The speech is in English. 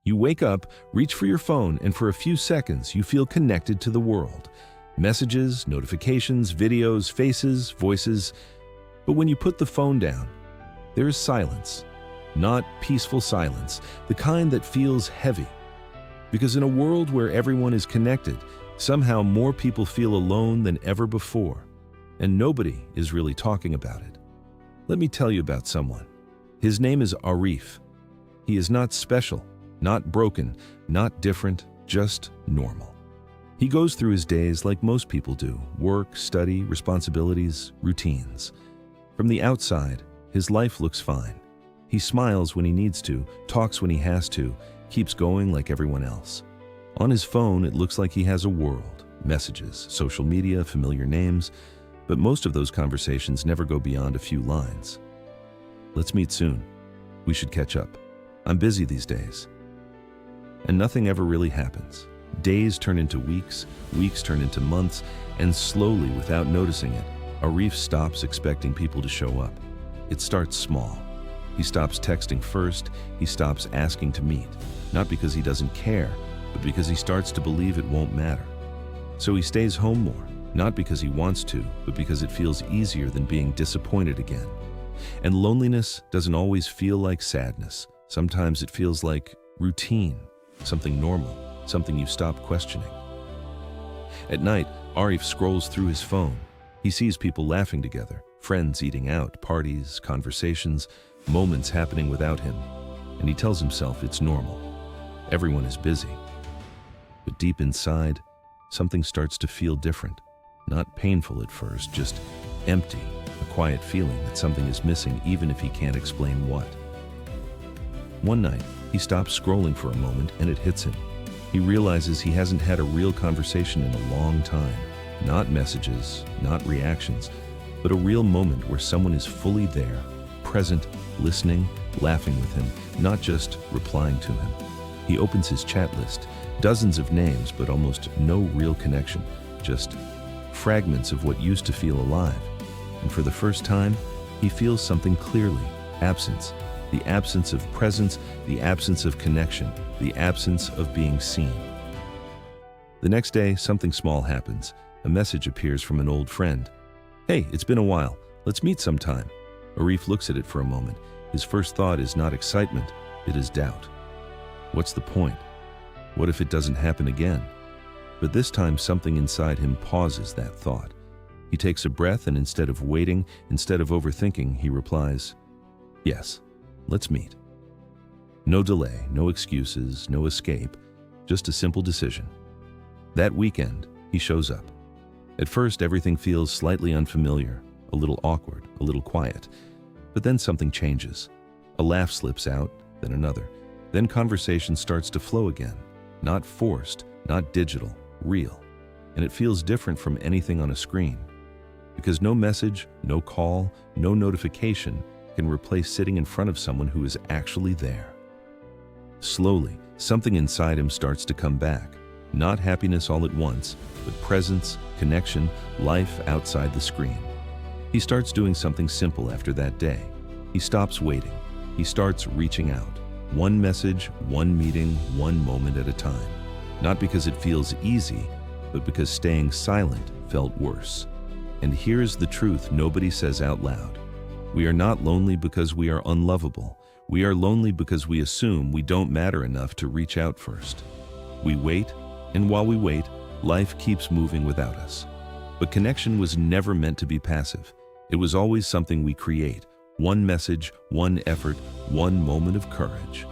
You wake up, reach for your phone, and for a few seconds, you feel connected to the world. Messages, notifications, videos, faces, voices. But when you put the phone down, there is silence. Not peaceful silence, the kind that feels heavy. Because in a world where everyone is connected, somehow more people feel alone than ever before. And nobody is really talking about it. Let me tell you about someone. His name is Arif. He is not special, not broken, not different, just normal. He goes through his days like most people do: work, study, responsibilities, routines. From the outside, his life looks fine. He smiles when he needs to, talks when he has to, keeps going like everyone else. On his phone, it looks like he has a world: messages, social media, familiar names, but most of those conversations never go beyond a few lines. Let's meet soon. We should catch up. I'm busy these days. And nothing ever really happens. Days turn into weeks, weeks turn into months, and slowly, without noticing it, Arif stops expecting people to show up. It starts small. He stops texting first, he stops asking to meet, not because he doesn't care, but because he starts to believe it won't matter. So he stays home more, not because he wants to, but because it feels easier than being disappointed again. And loneliness doesn't always feel like sadness. Sometimes it feels like routine, something normal, something you stop questioning. At night, Arif scrolls through his phone. He sees people laughing together, friends eating out, parties, conversations, moments happening without him. And he tells himself it's normal. Everyone is busy. But deep inside, something starts to feel different. Not painful at first, just empty, a quiet feeling that something is missing even if he can't explain what. One night, he stops scrolling for a moment and it hits him. He realizes he hasn't had a real conversation in a long time. Not messages, not reactions, but a real moment where someone is fully there, present, listening, laughing with him, not just replying to him. He opens his chat list, dozens of names, but almost no real connection, just fragments of what used to feel alive. And for the first time, he feels something clearly: absence. The absence of presence, the absence of connection, the absence of being seen. The next day, something small happens. A message appears from an old friend. "Hey, it's been a while. Let's meet sometime." Arif looks at it for a moment. His first thought is not excitement, it is doubt. What's the point? What if it doesn't happen again? But this time, something inside him pauses that thought. He takes a breath and instead of waiting, instead of overthinking, he replies, "Yes, let's meet." No delay, no excuses, no escape, just a simple decision. That weekend, he shows up. At first, everything feels slightly unfamiliar, a little awkward, a little quiet. But then something changes. A laugh slips out, then another. Then conversation starts to flow again. Not forced, not digital, real. And it feels different from anything on a screen. Because no message, no call, no notification can replace sitting in front of someone who is actually there. Slowly, something inside him starts to come back. Not happiness all at once, but presence, connection, life outside the screen. He starts doing something simple after that day. He stops waiting. He starts reaching out. One message, one meeting, one moment at a time. Not because it feels easy, but because staying silent felt worse. And here's the truth nobody says out loud. We are not lonely because we are unlovable. We are lonely because we assume we don't matter enough to reach out first. We wait, and while we wait, life keeps moving without us. But connection was never meant to be passive. It was always something we create. One message, one effort, one moment of courage.